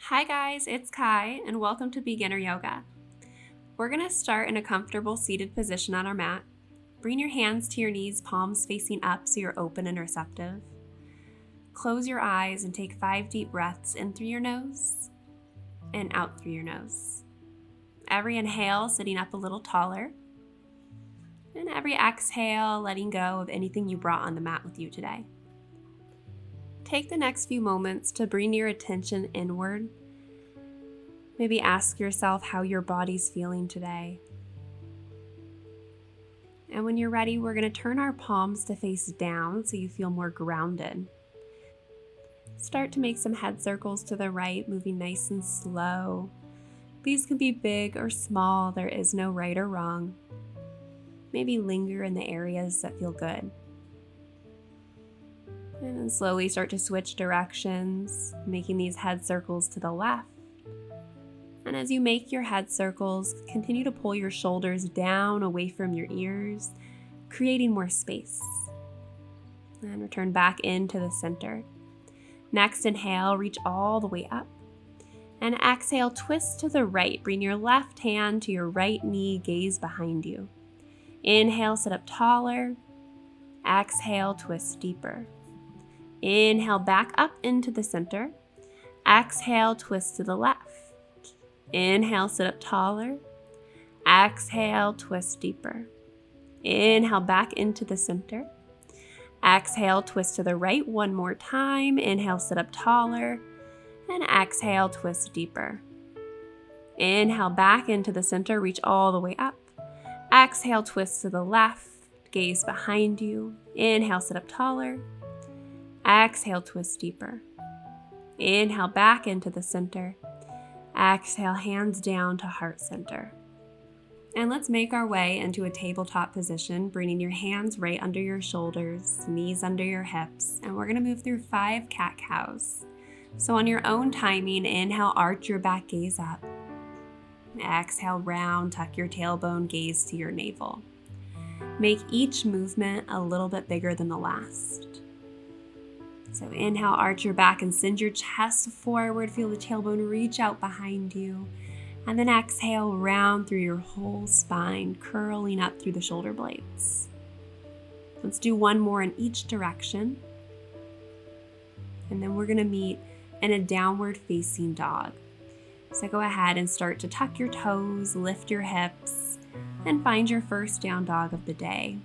Hi guys, it's Kai and welcome to Beginner Yoga. We're going to start in a comfortable seated position on our mat. Bring your hands to your knees, palms facing up so you're open and receptive. Close your eyes and take 5 deep breaths in through your nose and out through your nose. Every inhale, sitting up a little taller. And every exhale, letting go of anything you brought on the mat with you today. Take the next few moments to bring your attention inward. Maybe ask yourself how your body's feeling today. And when you're ready, we're going to turn our palms to face down so you feel more grounded. Start to make some head circles to the right, moving nice and slow. These can be big or small, there is no right or wrong. Maybe linger in the areas that feel good. And then slowly start to switch directions, making these head circles to the left. And as you make your head circles, continue to pull your shoulders down away from your ears, creating more space. And return back into the center. Next, inhale, reach all the way up. And exhale, twist to the right. Bring your left hand to your right knee, gaze behind you. Inhale, sit up taller. Exhale, twist deeper. Inhale, back up into the center. Exhale, twist to the left. Inhale, sit up taller. Exhale, twist deeper. Inhale, back into the center. Exhale, twist to the right one more time. Inhale, sit up taller. And exhale, twist deeper. Inhale, back into the center. Reach all the way up. Exhale, twist to the left. Gaze behind you. Inhale, sit up taller. Exhale, twist deeper. Inhale, back into the center. Exhale, hands down to heart center. And let's make our way into a tabletop position, bringing your hands right under your shoulders, knees under your hips, and we're going to move through 5 cat-cows. So on your own timing, inhale, arch your back, gaze up. Exhale, round, tuck your tailbone, gaze to your navel. Make each movement a little bit bigger than the last. So inhale, arch your back and send your chest forward. Feel the tailbone reach out behind you. And then exhale, round through your whole spine, curling up through the shoulder blades. Let's do one more in each direction. And then we're going to meet in a downward facing dog. So go ahead and start to tuck your toes, lift your hips, and find your first down dog of the day.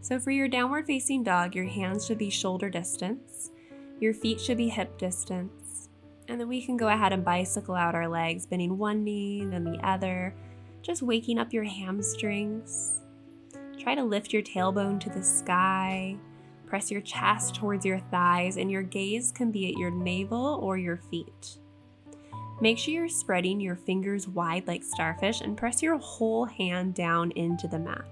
So for your downward facing dog, your hands should be shoulder distance, your feet should be hip distance, and then we can go ahead and bicycle out our legs, bending one knee, then the other, just waking up your hamstrings. Try to lift your tailbone to the sky, press your chest towards your thighs, and your gaze can be at your navel or your feet. Make sure you're spreading your fingers wide like starfish and press your whole hand down into the mat.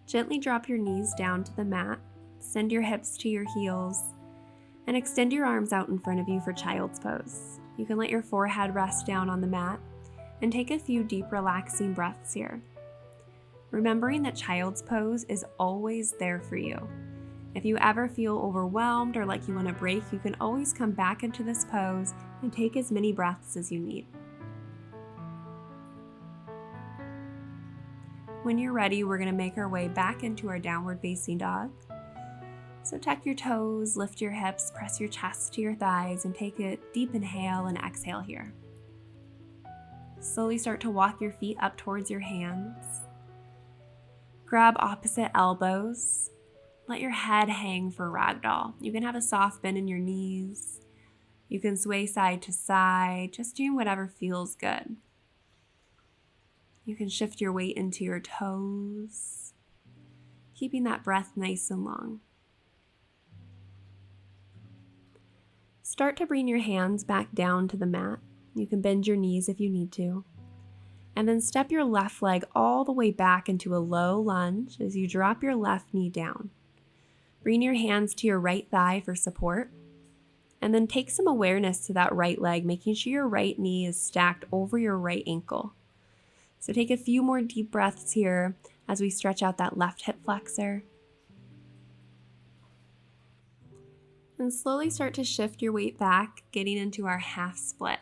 Gently drop your knees down to the mat, send your hips to your heels, and extend your arms out in front of you for child's pose. You can let your forehead rest down on the mat and take a few deep, relaxing breaths here. Remembering that child's pose is always there for you. If you ever feel overwhelmed or like you want a break, you can always come back into this pose and take as many breaths as you need. When you're ready, we're going to make our way back into our downward facing dog. So tuck your toes, lift your hips, press your chest to your thighs, and take a deep inhale and exhale here. Slowly start to walk your feet up towards your hands. Grab opposite elbows. Let your head hang for ragdoll. You can have a soft bend in your knees. You can sway side to side, just doing whatever feels good. You can shift your weight into your toes, keeping that breath nice and long. Start to bring your hands back down to the mat. You can bend your knees if you need to. And then step your left leg all the way back into a low lunge as you drop your left knee down. Bring your hands to your right thigh for support. And then take some awareness to that right leg, making sure your right knee is stacked over your right ankle. So take a few more deep breaths here as we stretch out that left hip flexor. And slowly start to shift your weight back, getting into our half split.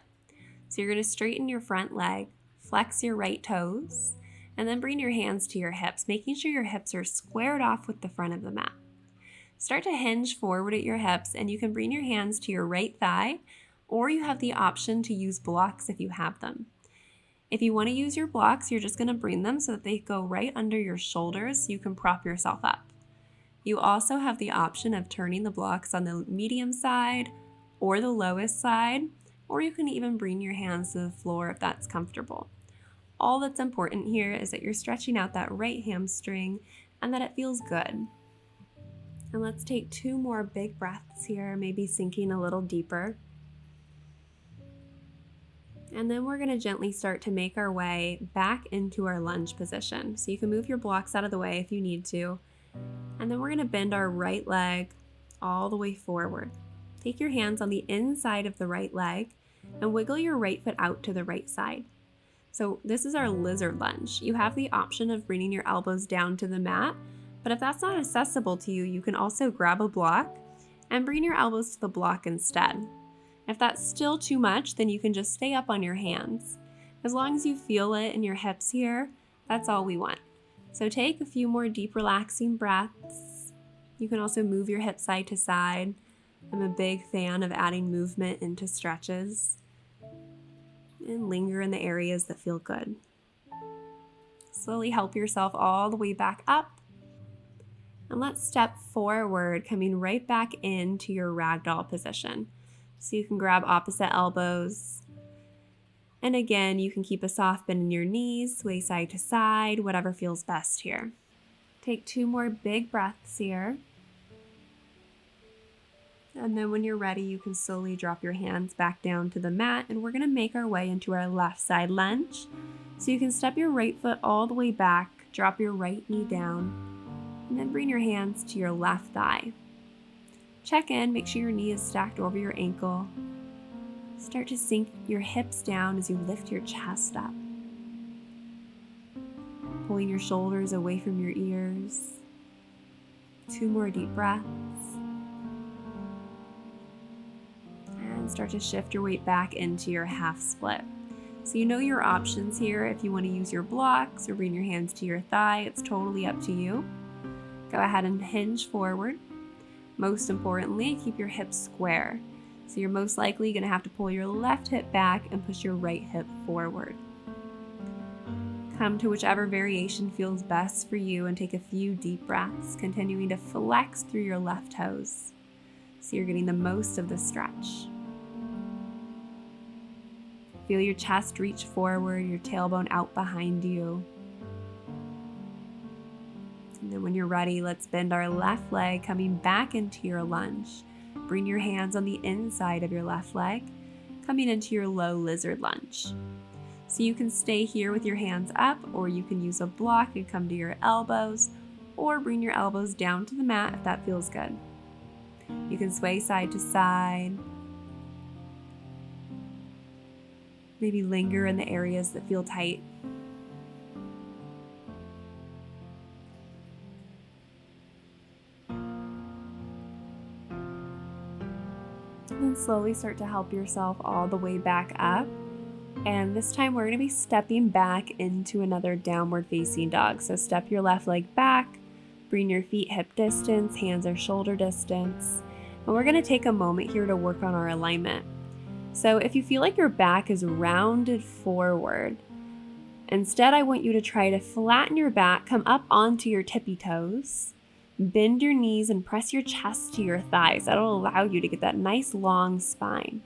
So you're going to straighten your front leg, flex your right toes, and then bring your hands to your hips, making sure your hips are squared off with the front of the mat. Start to hinge forward at your hips, and you can bring your hands to your right thigh, or you have the option to use blocks if you have them. If you want to use your blocks, you're just going to bring them so that they go right under your shoulders so you can prop yourself up. You also have the option of turning the blocks on the medium side or the lowest side, or you can even bring your hands to the floor if that's comfortable. All that's important here is that you're stretching out that right hamstring and that it feels good. And let's take 2 more big breaths here, maybe sinking a little deeper. And then we're going to gently start to make our way back into our lunge position. So you can move your blocks out of the way if you need to. And then we're going to bend our right leg all the way forward. Take your hands on the inside of the right leg and wiggle your right foot out to the right side. So this is our lizard lunge. You have the option of bringing your elbows down to the mat, but if that's not accessible to you, you can also grab a block and bring your elbows to the block instead. If that's still too much, then you can just stay up on your hands. As long as you feel it in your hips here, that's all we want. So take a few more deep, relaxing breaths. You can also move your hips side to side. I'm a big fan of adding movement into stretches. And linger in the areas that feel good. Slowly help yourself all the way back up. And let's step forward, coming right back into your ragdoll position. So you can grab opposite elbows. And again, you can keep a soft bend in your knees, sway side to side, whatever feels best here. Take 2 more big breaths here. And then when you're ready, you can slowly drop your hands back down to the mat, and we're going to make our way into our left side lunge. So you can step your right foot all the way back, drop your right knee down, and then bring your hands to your left thigh. Check in, make sure your knee is stacked over your ankle. Start to sink your hips down as you lift your chest up. Pulling your shoulders away from your ears. 2 more deep breaths. And start to shift your weight back into your half split. So you know your options here. If you want to use your blocks or bring your hands to your thigh, it's totally up to you. Go ahead and hinge forward. Most importantly, keep your hips square. So you're most likely going to have to pull your left hip back and push your right hip forward. Come to whichever variation feels best for you and take a few deep breaths, continuing to flex through your left toes so you're getting the most of the stretch. Feel your chest reach forward, your tailbone out behind you. And then when you're ready, let's bend our left leg, coming back into your lunge. Bring your hands on the inside of your left leg, coming into your low lizard lunge. So you can stay here with your hands up, or you can use a block and come to your elbows, or bring your elbows down to the mat if that feels good. You can sway side to side. Maybe linger in the areas that feel tight. And then slowly start to help yourself all the way back up. And this time we're going to be stepping back into another downward facing dog. So step your left leg back, bring your feet hip distance, hands are shoulder distance. And we're going to take a moment here to work on our alignment. So if you feel like your back is rounded forward, instead I want you to try to flatten your back, come up onto your tippy toes, bend your knees and press your chest to your thighs. That'll allow you to get that nice long spine.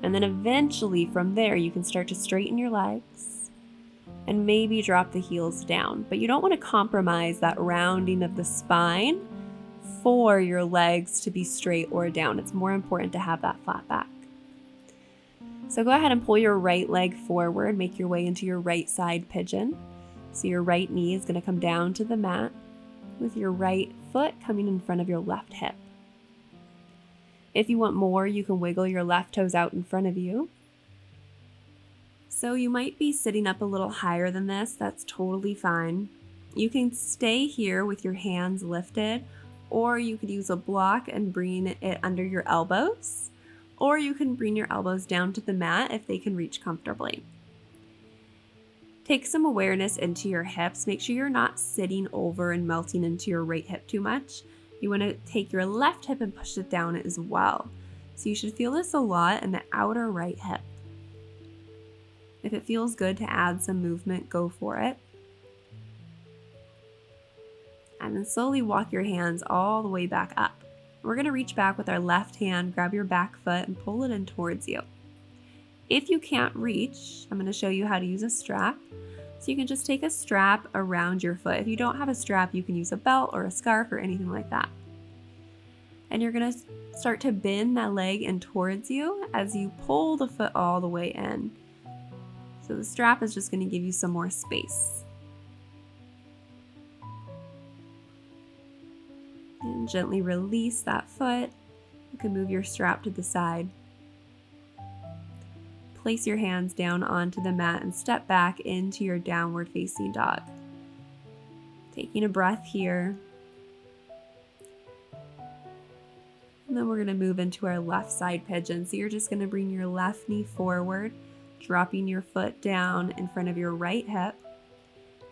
And then eventually from there, you can start to straighten your legs and maybe drop the heels down. But you don't want to compromise that rounding of the spine for your legs to be straight or down. It's more important to have that flat back. So go ahead and pull your right leg forward, make your way into your right side pigeon. So your right knee is going to come down to the mat with your right foot coming in front of your left hip. If you want more, you can wiggle your left toes out in front of you. So you might be sitting up a little higher than this. That's totally fine. You can stay here with your hands lifted, or you could use a block and bring it under your elbows, or you can bring your elbows down to the mat if they can reach comfortably. Take some awareness into your hips. Make sure you're not sitting over and melting into your right hip too much. You want to take your left hip and push it down as well. So you should feel this a lot in the outer right hip. If it feels good to add some movement, go for it. And then slowly walk your hands all the way back up. We're going to reach back with our left hand, grab your back foot and pull it in towards you. If you can't reach, I'm going to show you how to use a strap. So you can just take a strap around your foot. If you don't have a strap, you can use a belt or a scarf or anything like that. And you're going to start to bend that leg in towards you as you pull the foot all the way in. So the strap is just going to give you some more space. And gently release that foot. You can move your strap to the side. Place your hands down onto the mat and step back into your downward facing dog. Taking a breath here. And then we're going to move into our left side pigeon. So you're just going to bring your left knee forward, dropping your foot down in front of your right hip.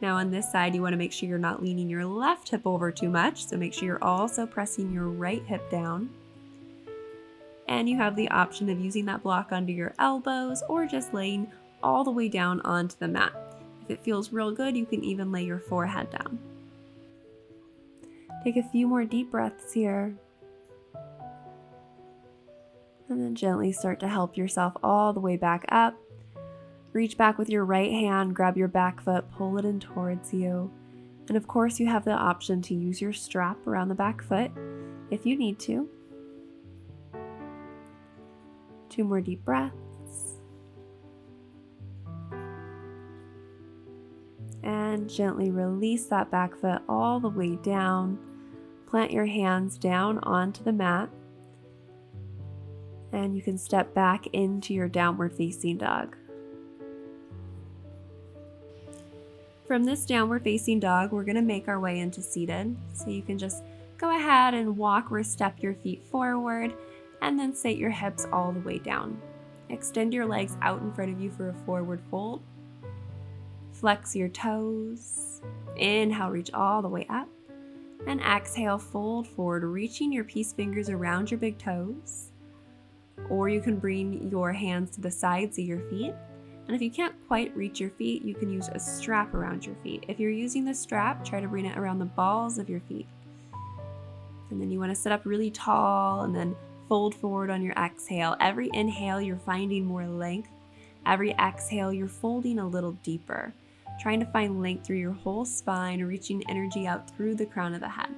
Now on this side, you want to make sure you're not leaning your left hip over too much. So make sure you're also pressing your right hip down. And you have the option of using that block under your elbows or just laying all the way down onto the mat. If it feels real good, you can even lay your forehead down. Take a few more deep breaths here. And then gently start to help yourself all the way back up. Reach back with your right hand, grab your back foot, pull it in towards you. And of course, you have the option to use your strap around the back foot if you need to. 2 more deep breaths. And gently release that back foot all the way down. Plant your hands down onto the mat. And you can step back into your downward facing dog. From this downward facing dog, we're going to make our way into seated. So you can just go ahead and walk or step your feet forward and then set your hips all the way down. Extend your legs out in front of you for a forward fold. Flex your toes. Inhale, reach all the way up. And exhale, fold forward, reaching your peace fingers around your big toes. Or you can bring your hands to the sides of your feet. And if you can't quite reach your feet, you can use a strap around your feet. If you're using the strap, try to bring it around the balls of your feet. And then you want to sit up really tall and then fold forward on your exhale. Every inhale, you're finding more length. Every exhale, you're folding a little deeper, trying to find length through your whole spine, reaching energy out through the crown of the head.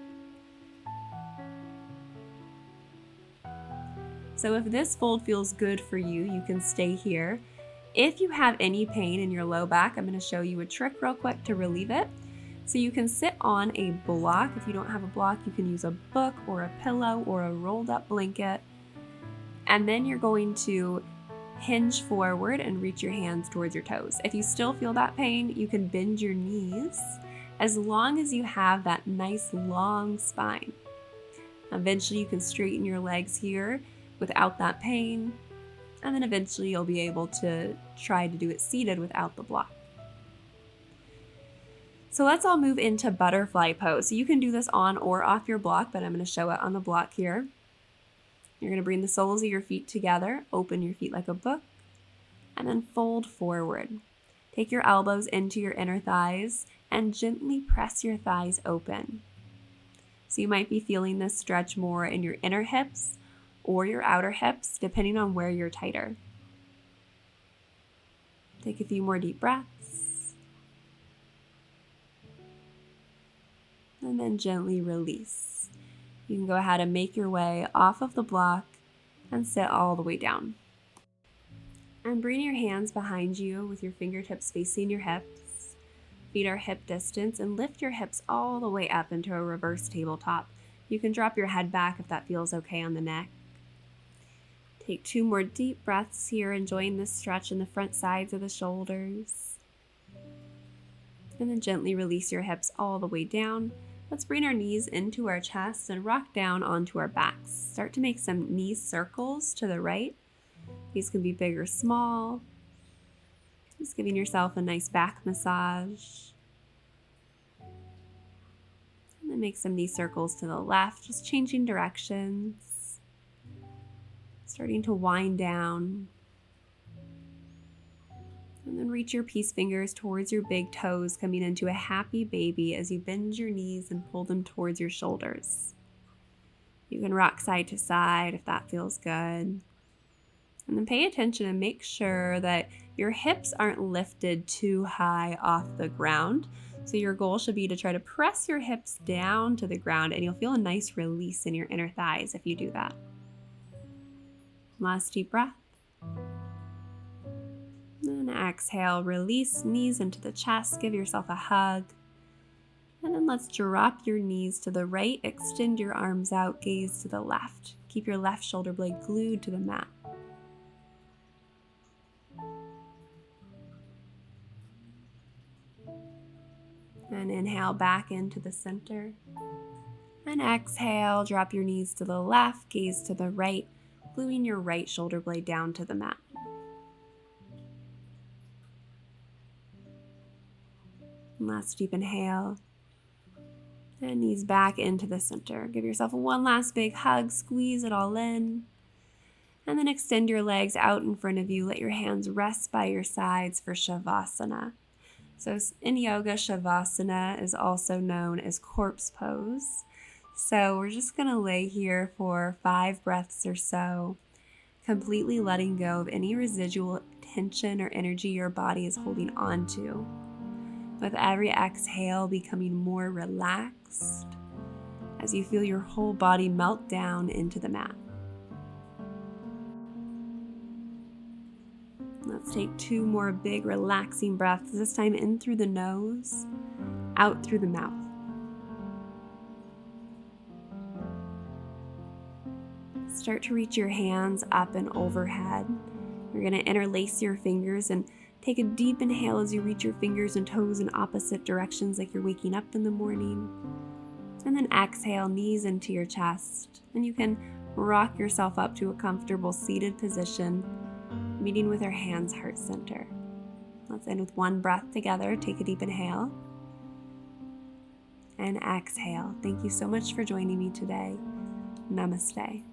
So if this fold feels good for you, you can stay here. If you have any pain in your low back, I'm going to show you a trick real quick to relieve it. So you can sit on a block. If you don't have a block, you can use a book or a pillow or a rolled up blanket. And then you're going to hinge forward and reach your hands towards your toes. If you still feel that pain, you can bend your knees as long as you have that nice long spine. Eventually you can straighten your legs here without that pain. And then eventually you'll be able to try to do it seated without the block. So let's all move into butterfly pose. So you can do this on or off your block, but I'm going to show it on the block here. You're going to bring the soles of your feet together, open your feet like a book, and then fold forward. Take your elbows into your inner thighs and gently press your thighs open. So you might be feeling this stretch more in your inner hips or your outer hips, depending on where you're tighter. Take a few more deep breaths. And then gently release. You can go ahead and make your way off of the block and sit all the way down. And bring your hands behind you with your fingertips facing your hips. Feet are hip distance and lift your hips all the way up into a reverse tabletop. You can drop your head back if that feels okay on the neck. Take 2 more deep breaths here, enjoying this stretch in the front sides of the shoulders. And then gently release your hips all the way down. Let's bring our knees into our chest and rock down onto our backs. Start to make some knee circles to the right. These can be big or small. Just giving yourself a nice back massage. And then make some knee circles to the left, just changing directions. Starting to wind down. And then reach your peace fingers towards your big toes, coming into a happy baby as you bend your knees and pull them towards your shoulders. You can rock side to side if that feels good. And then pay attention and make sure that your hips aren't lifted too high off the ground. So your goal should be to try to press your hips down to the ground, and you'll feel a nice release in your inner thighs if you do that. Last deep breath. And exhale, release knees into the chest, give yourself a hug. And then let's drop your knees to the right, extend your arms out, gaze to the left. Keep your left shoulder blade glued to the mat. And inhale back into the center. And exhale, drop your knees to the left, gaze to the right, gluing your right shoulder blade down to the mat. Last deep inhale, and knees back into the center. Give yourself one last big hug, squeeze it all in, and then extend your legs out in front of you. Let your hands rest by your sides for Shavasana. So in yoga, Shavasana is also known as corpse pose. So we're just going to lay here for 5 breaths or so, completely letting go of any residual tension or energy your body is holding on to. With every exhale, becoming more relaxed as you feel your whole body melt down into the mat. Let's take 2 more big relaxing breaths, this time in through the nose, out through the mouth. Start to reach your hands up and overhead. You're going to interlace your fingers and take a deep inhale as you reach your fingers and toes in opposite directions like you're waking up in the morning. And then exhale, knees into your chest. And you can rock yourself up to a comfortable seated position, meeting with our hands heart center. Let's end with 1 breath together. Take a deep inhale. And exhale. Thank you so much for joining me today. Namaste.